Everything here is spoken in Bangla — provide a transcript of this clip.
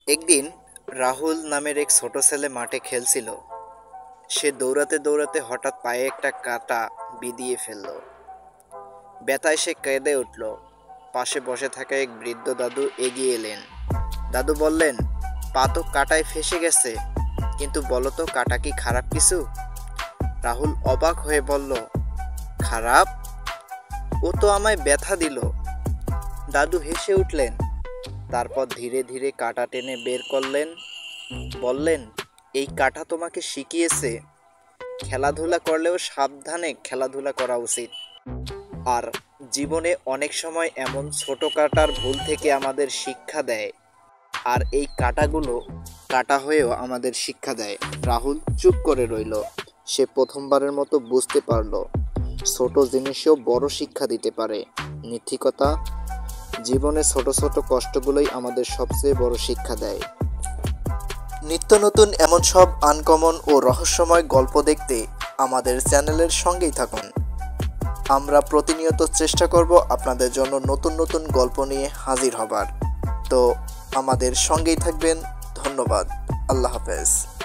একদিন রাহুল নামের এক ছোট ছেলে মাঠে খেলছিল। সে দৌড়াতে দৌড়াতে হঠাৎ পায়ে একটা কাঁটা বিঁধিয়ে ফেলল। ব্যথায় সে কেঁদে উঠল। পাশে বসে থাকা এক বৃদ্ধ দাদু এগিয়ে এলেন। দাদু বললেন, পা তো কাঁটায় ফেঁসে গেছে, কিন্তু বলো তো কাঁটা কি খারাপ কিছু? রাহুল অবাক হয়ে বলল, খারাপ? ও তো আমায় ব্যথা দিল। দাদু হেসে উঠলেন। তারপর ধীরে ধীরে কাঁটা টেনে বের করলেন। বললেন, এই কাঁটা তোমাকে শিখিয়েছে খেলাধুলা করলেও সাবধানে খেলাধুলা করা উচিত। আর জীবনে অনেক সময় এমন ছোট কাঁটার ভুল থেকে আমাদের শিক্ষা দেয়। আর এই কাঁটাগুলো কাঁটা হয়েও আমাদের শিক্ষা দেয়। রাহুল চুপ করে রইল। সে প্রথমবারের মতো বুঝতে পারল, ছোট জিনিসেও বড় শিক্ষা দিতে পারে। নিথিকতা, জীবনে ছোট ছোট কষ্টগুলোই আমাদের সবচেয়ে বড় শিক্ষা দেয়। নিত্য নতুন এমন সব আনকমন ও রহস্যময় গল্প দেখতে আমাদের চ্যানেলের সঙ্গেই থাকুন। আমরা প্রতিনিয়ত চেষ্টা করব আপনাদের জন্য নতুন নতুন গল্প নিয়ে হাজির হবার। তো আমাদের সঙ্গেই থাকবেন। ধন্যবাদ। আল্লাহ হাফেজ।